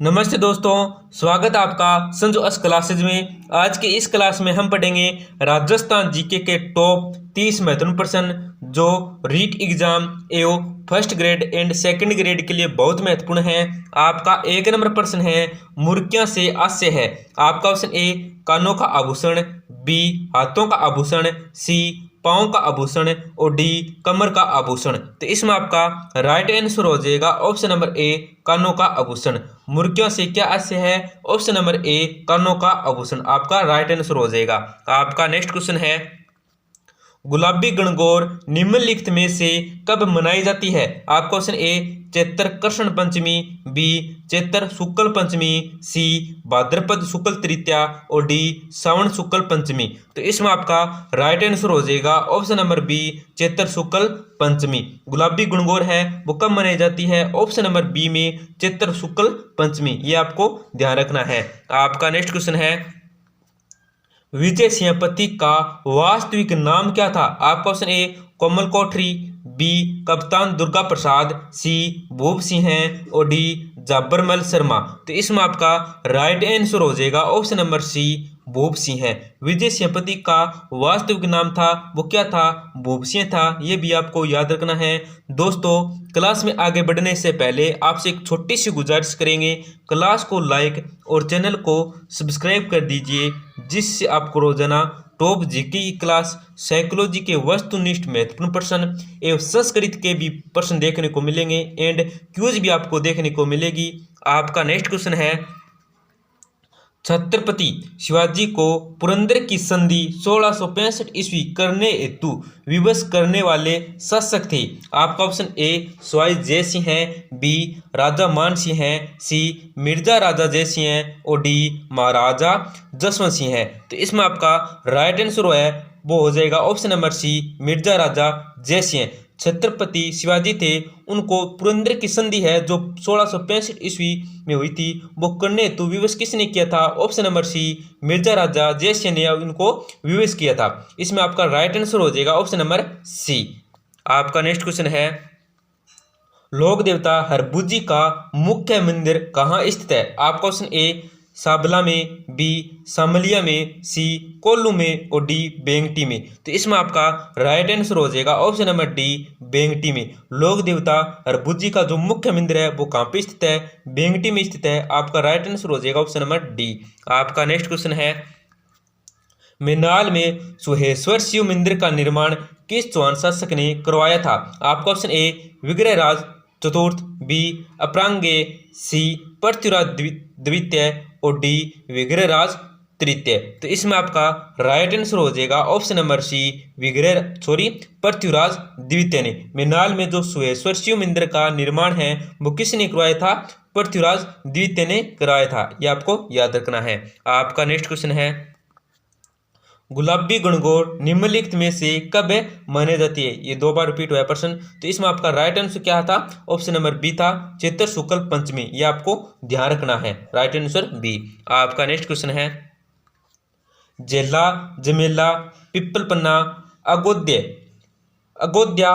नमस्ते दोस्तों, स्वागत है आपका संजू अस क्लासेज में। आज के इस क्लास में हम पढ़ेंगे राजस्थान जीके के टॉप 30 महत्वपूर्ण प्रश्न जो रीट एग्जाम एवं first grade and second grade के लिए बहुत महत्वपूर्ण है। आपका एक नंबर प्रश्न है मुर्गियां से आस्य है। आपका ऑप्शन ए कानों का आभूषण, बी हाथों का आभूषण, सी पाँव का आभूषण और डी कमर का आभूषण। तो इसमें आपका राइट आंसर हो जाएगा ऑप्शन नंबर ए कानों का आभूषण। मुर्गियों से क्या आशय है? ऑप्शन नंबर ए कानों का आभूषण आपका राइट आंसर हो जाएगा। आपका नेक्स्ट क्वेश्चन है गुलाबी गणगौर निम्नलिखित में से कब मनाई जाती है? आपका ऑप्शन ए चैत्र कृष्ण पंचमी, बी चैत्र शुक्ल पंचमी, सी भाद्रपद शुक्ल तृतीया और डी श्रावण शुक्ल पंचमी। तो इसमें आपका राइट आंसर हो जाएगा ऑप्शन नंबर बी चैत्र शुक्ल पंचमी। गुलाबी गणगौर है वो कब मनाई जाती है? ऑप्शन नंबर बी में चैत्र शुक्ल पंचमी। ये आपको ध्यान रखना है। आपका नेक्स्ट क्वेश्चन है विजय सिंहपति का वास्तविक नाम क्या था? आपका ऑप्शन ए कोमल कोठरी, बी कप्तान दुर्गा प्रसाद, सी भूप सिंह और डी जाबरमल शर्मा। तो इसमें आपका राइट आंसर हो जाएगा ऑप्शन नंबर सी भूप सिंह है। विजय सिंहपति का वास्तविक नाम था वो क्या था? भूप सिंह था। ये भी आपको याद रखना है। दोस्तों क्लास में आगे बढ़ने से पहले आपसे एक छोटी सी गुजारिश करेंगे, क्लास को लाइक और चैनल को सब्सक्राइब कर दीजिए जिससे आपको रोजाना टॉप जीके की क्लास, साइकोलॉजी के वस्तुनिष्ठ महत्वपूर्ण प्रश्न एवं संस्कृत के भी प्रश्न देखने को मिलेंगे एंड क्यूज भी आपको देखने को मिलेगी। आपका नेक्स्ट क्वेश्चन है छत्रपति शिवाजी को पुरंदर की संधि 1665 ईस्वी करने हेतु विवश करने वाले शासक थे। आपका ऑप्शन ए सवाई जय सिंह है, बी राजा मान सिंह है, सी मिर्जा राजा जय सिंह है और डी महाराजा जसवंत सिंह है। तो इसमें आपका राइट आंसर है वो हो जाएगा ऑप्शन नंबर सी मिर्जा राजा जय सिंह। छत्रपति शिवाजी थे उनको पुरंदर की संधि है जो 1665 ईस्वी में हुई थी वो करने हेतु विवश किसने किया था? ऑप्शन नंबर सी मिर्जा राजा जय सिंह ने उनको विवश किया था। इसमें आपका राइट आंसर हो जाएगा ऑप्शन नंबर सी। आपका नेक्स्ट क्वेश्चन है लोक देवता हरबुजी का मुख्य मंदिर कहाँ स्थित है? आपका ऑप्शन ए साबला में, बी सामलिया में, सी कोल्लू में और डी बेंगटी में। तो इसमें आपका राइट आंसर हो जाएगा ऑप्शन नंबर डी बेंगटी में। लोक देवता हरबुजी का जो मुख्य मंदिर है वो कहाँ पे स्थित है? बेंगटी में स्थित है। आपका राइट आंसर हो जाएगा ऑप्शन नंबर डी। आपका नेक्स्ट क्वेश्चन है मेनाल में सुहेश्वर शिव मंदिर का निर्माण किस चौहान शासक ने करवाया था? आपका ऑप्शन ए विग्रहराज चतुर्थ, बी अपरांगे, सी पृथ्वीराज द्वितीय और डी विग्रहराज तृतीय। तो इसमें आपका राइट आंसर हो जाएगा ऑप्शन नंबर सी पृथ्वीराज द्वितीय ने। मेनाल में जो सुहेश्वर शिव मंदिर का निर्माण है वो किसने करवाया था? पृथ्वीराज द्वितीय ने कराया था। ये आपको याद रखना है। आपका नेक्स्ट क्वेश्चन है गुलाबी गणगौर निम्नलिखित में से कब मानी जाती है? ये 2 बार रिपीट हुआ प्रश्न। तो इसमें आपका राइट आंसर क्या था? ऑप्शन नंबर बी था चैत्र शुक्ल पंचमी। ये आपको ध्यान रखना है। Right answer B. आपका नेक्स्ट क्वेश्चन है जेला जमेला पिप्पल पन्ना अगोद्या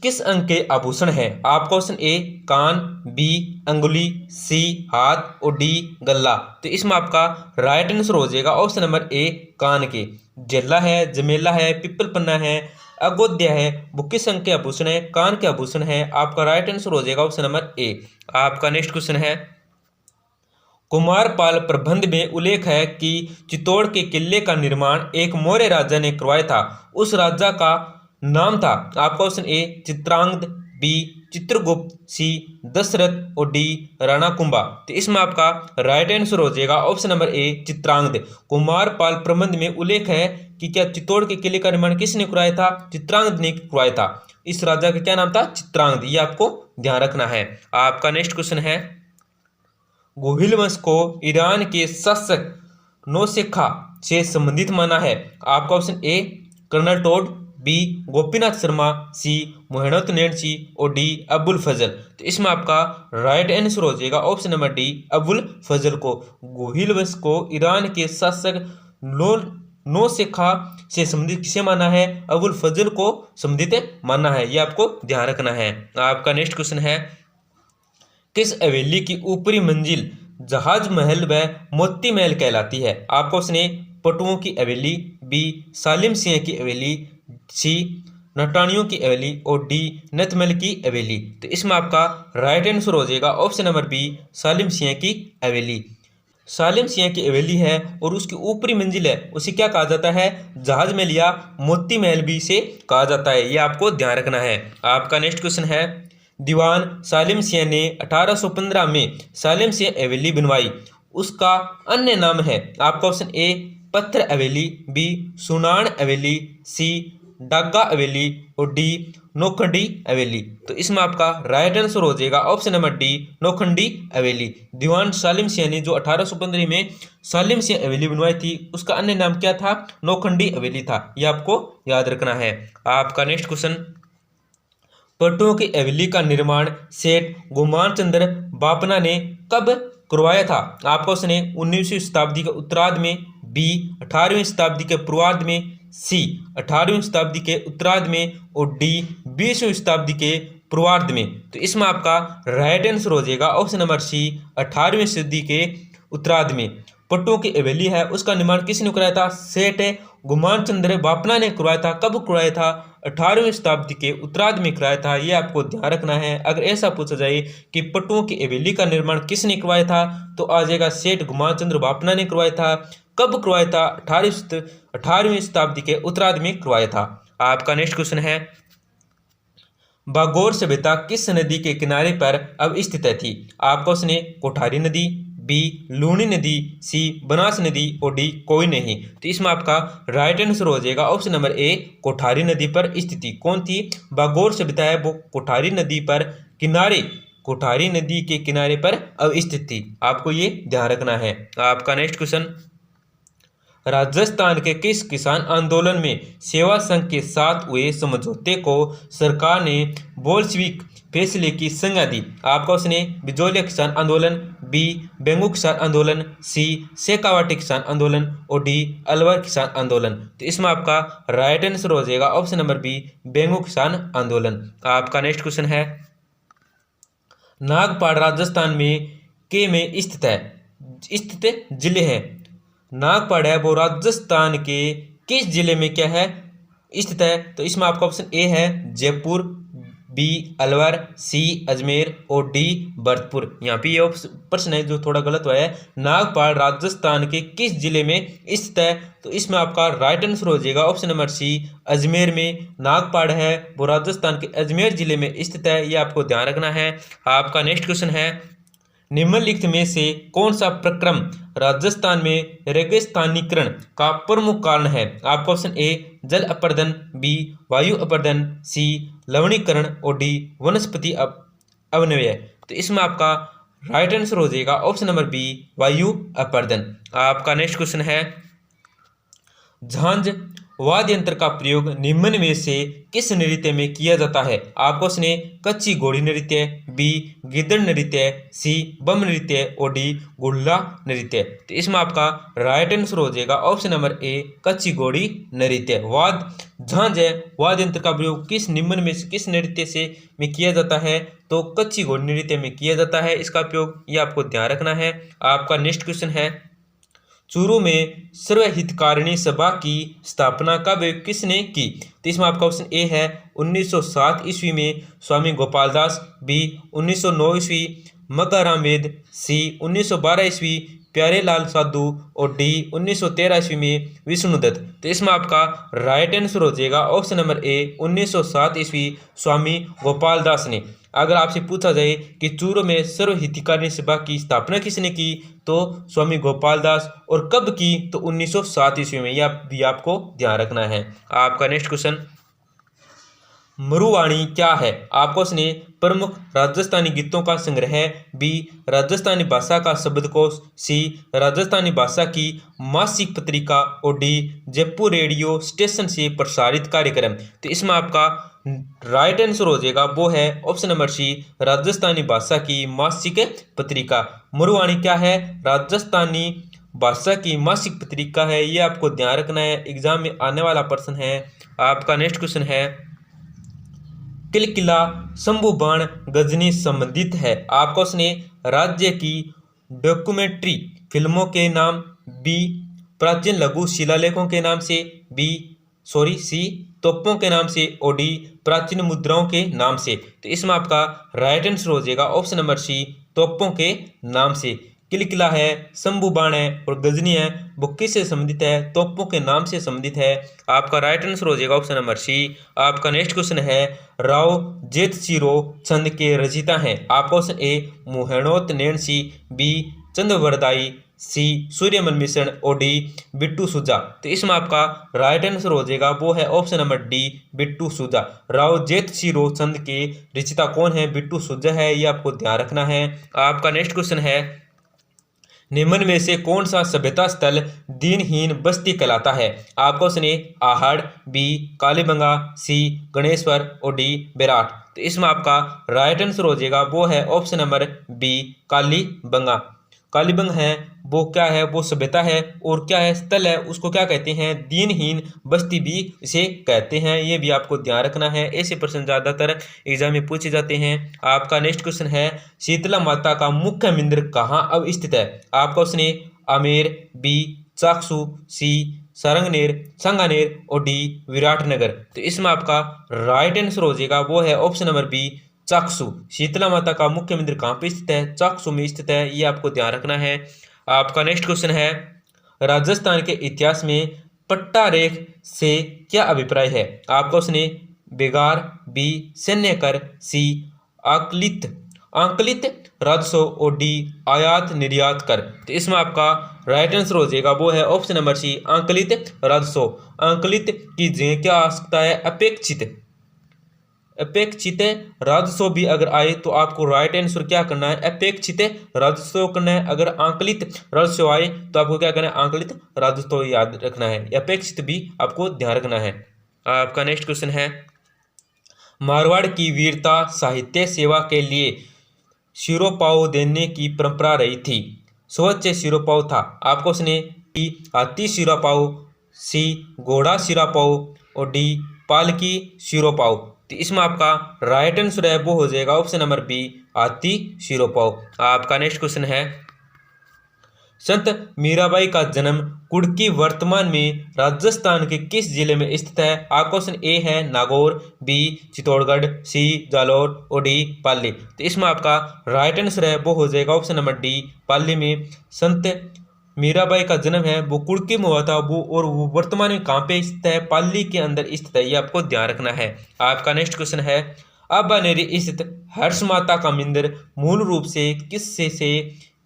किस अंग के आभूषण है? आपका ऑप्शन ए कान, बी अंगुली, सी हाथ और डी गला। तो इसमें आपका राइट आंसर हो जाएगा ऑप्शन नंबर ए कान के। जेला है, जमेला है, पिप्पल पन्ना है, अगोद्या है वो किस अंग के आभूषण है? कान के आभूषण है। आपका राइट आंसर हो जाएगा ऑप्शन नंबर ए। आपका नेक्स्ट क्वेश्चन है कुमारपाल प्रबंध में उल्लेख है कि चित्तौड़ के किले का निर्माण एक मौर्य राजा ने करवाया था। उस राजा का नाम था? आपका option A Chitrangad, B Chitragupt, C Dashrath और डी राणा कुंभा। तो इसमें आपका राइट आंसर हो जाएगा option number A Chitrangad. Kumarpal Prabandh में उल्लेख है कि क्या चित्तौड़ के किले का निर्माण किसने करवाया था? चित्रांगद ने करवाया था। इस राजा का क्या नाम था? चित्रांगद। ये आपको ध्यान रखना है। आपका नेक्स्ट क्वेश्चन है गोहिल वंश को ईरान के शासक नौशेखा से संबंधित माना है। आपका option A Colonel Tod, B Gopinath Sharma, C Mohammad Nainsi और डी अबुल फजल। तो इसमें आपका राइट आंसर हो जाएगा option number D Abul Fazal को। गोहिल वंश को ईरान के शासक नौशेखा से संबंधित किसे माना है? अबुल फजल को संबंधित माना है। ये आपको ध्यान रखना है। आपका नेक्स्ट क्वेश्चन है किस हवेली की ऊपरी मंजिल जहाज महल व मोती महल कहलाती है? आपका ऑप्शन ए पटुओं की हवेली, बी सालिम सिंह की हवेली, सी नटानियों की हवेली और डी नथमल की हवेली। तो इसमें आपका राइट आंसर हो जाएगा ऑप्शन नंबर बी सालिम सिंह की हवेली। सालिम सिंह की हवेली है और उसकी ऊपरी मंजिल है उसे क्या कहा जाता है? जहाज महल या मोती महल भी इसे कहा जाता है, ये आपको ध्यान रखना है। आपका नेक्स्ट क्वेश्चन है, दीवान सालिम सिंह ने 1815 में सालिम सिंह हवेली बनवाई, उसका अन्य नाम है? आपका ऑप्शन ए पत्थर हवेली, बी सुनान हवेली, सी डागा हवेली और डी नौखंडी हवेली। तो इसमें आपका राइट आंसर हो जाएगा ऑप्शन नंबर डी नौखंडी हवेली। दीवान सालिम सिंह ने जो 1815 में सालिम सिंह हवेली बनवाई थी उसका अन्य नाम क्या था? नौखंडी हवेली था, यह आपको याद रखना है। आपका नेक्स्ट क्वेश्चन, पटुओं की हवेली का निर्माण सेठ गुमान चंद्र बापना ने कब करवाया था? आपका ऑप्शन है 19वीं शताब्दी के उत्तरार्ध में, बी 18वीं शताब्दी के पूर्वार्ध में, सी 18वीं शताब्दी के उत्तरार्ध में और डी 20वीं शताब्दी के पूर्वार्ध में। तो इसमें आपका राइट आंसर हो जाएगा ऑप्शन नंबर सी 18वीं सदी के उत्तरार्ध में। पट्टों की हवेली है उसका निर्माण किसने कराया था? सेठ गुमान चंद्र बापना ने करवाया था। कब करवाया था? 18वीं शताब्दी के उत्तरार्ध में कराया था, ये आपको ध्यान रखना है। अगर ऐसा पूछा जाए कि पट्टों की हवेली का निर्माण किसने करवाया था तो आ जाएगा सेठ गुमान चंद्र बापना ने करवाया था। कब करवाया था? 18वीं शताब्दी के उत्तरार्ध में करवाया था। आपका नेक्स्ट क्वेश्चन है, बागोर सभ्यता किस नदी के किनारे पर अब स्थित थी? आपका ऑप्शन है कोठारी नदी, बी लूणी नदी, सी बनास नदी और डी कोई नहीं। तो इसमें आपका राइट आंसर हो जाएगा ऑप्शन नंबर ए कोठारी नदी पर स्थिति। कौन थी? बागोर सभ्यता है वो कोठारी नदी पर किनारे, कोठारी नदी के किनारे पर अब स्थित थी, आपको ये ध्यान रखना है। आपका नेक्स्ट क्वेश्चन, राजस्थान के किस किसान आंदोलन में सेवा संघ के साथ हुए समझौते को सरकार ने बोल्शेविक फैसले की संज्ञा दी? आपका ऑप्शन है बिजोलिया किसान आंदोलन, बी बेंगू किसान आंदोलन, सी शेखावाटी किसान आंदोलन और डी अलवर किसान आंदोलन। तो इसमें आपका राइट आंसर हो जाएगा ऑप्शन नंबर बी बेंगू किसान आंदोलन। आपका नेक्स्ट क्वेश्चन है, नागपाड़ राजस्थान में स्थित जिले हैं? नागपाड़ है वो राजस्थान के किस जिले में क्या है स्थित है? तो इसमें आपका ऑप्शन ए है जयपुर, बी अलवर, सी अजमेर और डी भरतपुर। यहाँ पे ये प्रश्न है जो थोड़ा गलत हुआ है। नागपाड़ राजस्थान के किस जिले में स्थित है? तो इसमें आपका राइट आंसर हो जाएगा ऑप्शन नंबर सी अजमेर में। नागपाड़ है वो राजस्थान के अजमेर जिले में स्थित है, ये आपको ध्यान रखना है। आपका नेक्स्ट क्वेश्चन है, निम्नलिखित में से कौन सा प्रक्रम राजस्थान में रेगिस्तानीकरण का प्रमुख कारण है? आपका ऑप्शन ए जल अपर्दन, बी वायु अपर्दन, सी लवणीकरण और डी वनस्पति अवनव्य। तो इसमें आपका राइट आंसर हो जाएगा ऑप्शन नंबर बी वायु अपर्दन। आपका नेक्स्ट क्वेश्चन है, झांझ वाद्य यंत्र का प्रयोग निम्न में से किस नृत्य में किया जाता है? आपको उसने कच्ची घोड़ी नृत्य, बी गिद्दड़ नृत्य, सी बम नृत्य और डी गुल्ला नृत्य। तो इसमें आपका राइट आंसर हो जाएगा ऑप्शन नंबर ए कच्ची घोड़ी नृत्य। झांझ है वाद्य यंत्र का प्रयोग किस निम्न में से किस नृत्य से में किया जाता है? तो कच्ची घोड़ी नृत्य में किया जाता है इसका प्रयोग, ये आपको ध्यान रखना है। आपका नेक्स्ट क्वेश्चन है, चूरू में सर्वहितकारिणी सभा की स्थापना कब किसने की? तो इसमें आपका ऑप्शन ए है 1907 ईस्वी में स्वामी गोपाल दास, बी 1909 ईस्वी मक्काराम वेद, सी 1912 ईस्वी प्यारेलाल साधु और डी 1913 ईस्वी में विष्णुदत्त। तो इसमें आपका राइट आंसर हो जाएगा ऑप्शन नंबर ए 1907 ईस्वी स्वामी गोपाल दास ने। अगर आपसे पूछा जाए कि चूरू में सर्वहितकारिणी सभा की स्थापना किसने की तो स्वामी गोपाल दास, और कब की? तो 1907 ईस्वी में, यह भी आपको ध्यान रखना है। आपका नेक्स्ट क्वेश्चन, मरुवाणी क्या है? आपको उसने प्रमुख राजस्थानी गीतों का संग्रह, बी राजस्थानी भाषा का शब्दकोश, सी राजस्थानी भाषा की मासिक पत्रिका और डी जयपुर रेडियो स्टेशन से प्रसारित कार्यक्रम। तो इसमें आपका राइट आंसर हो जाएगा वो है ऑप्शन नंबर सी राजस्थानी भाषा की मासिक पत्रिका। मरुवाणी क्या है? राजस्थानी भाषा की मासिक पत्रिका है, ये आपको ध्यान रखना है, एग्जाम में आने वाला प्रश्न है। आपका नेक्स्ट क्वेश्चन है, किलकिला शंभु बाण गजनी संबंधित है? आपको उसने राज्य की डॉक्यूमेंट्री फिल्मों के नाम, बी प्राचीन लघु शिलालेखों के नाम से, सी तोपों के नाम से, और डी प्राचीन मुद्राओं के नाम से। तो इसमें आपका राइट आंसर हो जाएगा ऑप्शन नंबर सी, तोपों के नाम से। किलकिला है, शंभू बाण है और गजनी है, वो किससे संबंधित है? तोपों के नाम से संबंधित है। आपका राइट आंसर हो जाएगा ऑप्शन नंबर सी। आपका नेक्स्ट क्वेश्चन है, राव जेतसिरो छंद के रचयिता हैं। आपका option A Muhnot Nainsi, B Chandbardai, C Suryamal Mishran, और डी बिट्टू सुजा। तो इसमें आपका राइट आंसर हो जाएगा वो है ऑप्शन नंबर डी, बिट्टू सुजा। राव जेतसिरो छंद के रचयिता कौन है? बिट्टू सुजा है, ये आपको ध्यान रखना है। आपका नेक्स्ट क्वेश्चन है, निम्न में से कौन सा सभ्यता स्थल दीनहीन बस्ती कहलाता है? आपका option A Ahar, B Kalibangan, C Ganeshwar, और डी बेराट। तो इसमें आपका राइट आंसर हो जाएगा वो है ऑप्शन नंबर बी, कालीबंगा। कालीबंग है वो क्या है? वो सभ्यता है, और क्या है? स्थल है, उसको क्या कहते हैं? दीनहीन बस्ती भी इसे कहते हैं। ये भी आपको ध्यान रखना है, ऐसे प्रश्न ज्यादातर एग्जाम में पूछे जाते हैं। आपका नेक्स्ट क्वेश्चन है, शीतला माता का मुख्य मंदिर कहाँ अवस्थित है? आपका option A Amer, B Chaksu, C Sanganer, और डी विराटनगर। तो इसमें आपका राइट आंसर हो जाएगा वो है option number B, Chaksu. Sheetla Mata का मुख्य मंदिर कहाँ पे स्थित है? चाकसू में स्थित है, ये आपको ध्यान रखना है। आपका नेक्स्ट क्वेश्चन है, राजस्थान के इतिहास में पट्टा रेख से क्या अभिप्राय है? आपका ऑप्शन ए बेगार, बी सैन्यकर, सी आंकलित राजस्व, और डी आयात निर्यात कर। तो इसमें आपका राइट आंसर हो जाएगा वो है ऑप्शन नंबर सी, आंकलित राजस्व। आंकलित की जगह क्या आ सकता है? अपेक्षित राजस्व भी अगर आए तो आपको राइट आंसर क्या करना है? अपेक्षित राजस्व करना है। अगर आंकलित राजस्व आए तो आपको क्या करना है? आंकलित राजस्व याद रखना है। अपेक्षित भी आपको ध्यान रखना है। आपका नेक्स्ट क्वेश्चन है, मारवाड़ की वीरता साहित्य सेवा के लिए सिरोपाव देने की परंपरा रही थी। स्वच्छ सिरोपाव था। आपको उसने डी हाथी सिरोपाव, सी घोड़ा सिरोपाव, और डी पालकी सिरोपाव। तो इसमें आपका राइट आंसर है वो हो जाएगा ऑप्शन नंबर बी, हाथी सिरोपाव। आपका नेक्स्ट क्वेश्चन है, संत मीराबाई का जन्म कुड़की वर्तमान में राजस्थान के किस जिले में स्थित है? आपका ऑप्शन ए है नागौर, बी चित्तौड़गढ़, सी जालौर, और डी पाली। तो इसमें आपका राइट आंसर है वो हो जाएगा ऑप्शन नंबर डी, पाली में संत मीराबाई का जन्म है वो कुड़की में हुआ था वो, और वो वर्तमान में कहाँ पे स्थित है? पाली के अंदर स्थित है, ये आपको ध्यान रखना है। आपका नेक्स्ट क्वेश्चन है, अबानेरी स्थित हर्ष माता का मंदिर मूल रूप से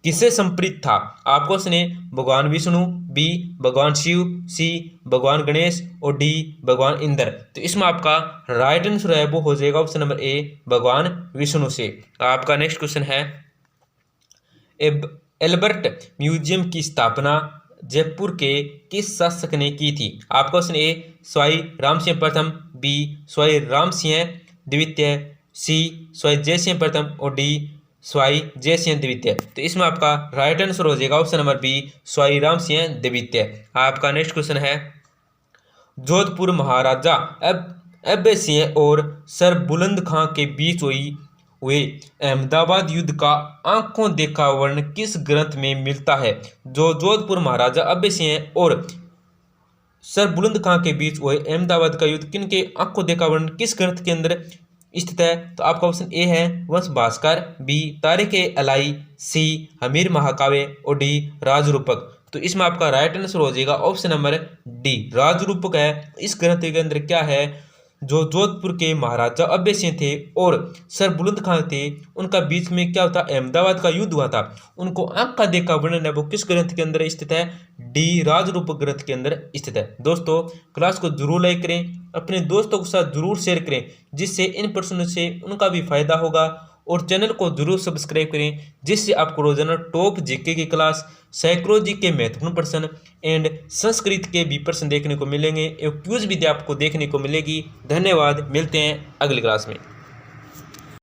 किससे संप्रीत था? आपको उसने भगवान विष्णु, बी भगवान शिव, सी भगवान गणेश, और डी भगवान इंद्र। तो इसमें आपका राइट आंसर है वो हो जाएगा ऑप्शन नंबर ए, भगवान विष्णु से। आपका नेक्स्ट क्वेश्चन है, एल्बर्ट म्यूजियम की स्थापना जयपुर के किस शासक ने की थी? आपका ऑप्शन ए स्वाई राम सिंह प्रथम, बी स्वाई राम सिंह द्वितीय, सी स्वाई जय सिंह प्रथम, और डी स्वाई जय सिंह द्वितीय। तो इसमें आपका राइट आंसर हो जाएगा option number B, Sawai Ram Singh द्वितीय। आपका नेक्स्ट क्वेश्चन है, जोधपुर महाराजा अभय सिंह और सर बुलंद खां के बीच हुए अहमदाबाद युद्ध का आंखों देखा वर्णन किस ग्रंथ में मिलता है? जो जोधपुर महाराजा अभय सिंह और सर बुलंद खां के बीच हुए अहमदाबाद का युद्ध किन के आंखों देखा वर्णन किस ग्रंथ के अंदर स्थित है? तो आपका ऑप्शन ए है वंश भास्कर, बी तारीख-ए-अलाई, सी हमीर महाकाव्य, और डी राजरूपक। तो इसमें आपका राइट आंसर हो जाएगा ऑप्शन नंबर डी, राजरूपक है। इस ग्रंथ के अंदर क्या है? जो जोधपुर के महाराजा अभय सिंह थे और सर बुलंद खां थे, उनका बीच में क्या होता? अहमदाबाद का युद्ध हुआ था। उनको आंख का देखा वर्णन है वो किस ग्रंथ के अंदर स्थित है? डी राजरूपक ग्रंथ के अंदर स्थित है। दोस्तों क्लास को जरूर लाइक करें, अपने दोस्तों के साथ जरूर शेयर करें, जिससे इन प्रश्नों से उनका भी फायदा होगा, और चैनल को जरूर सब्सक्राइब करें, जिससे आपको रोजाना टॉप जीके की क्लास, साइकोलॉजी के महत्वपूर्ण प्रश्न एंड संस्कृत के भी प्रश्न देखने को मिलेंगे। एक क्विज भी आपको देखने को मिलेगी। धन्यवाद, मिलते हैं अगली क्लास में।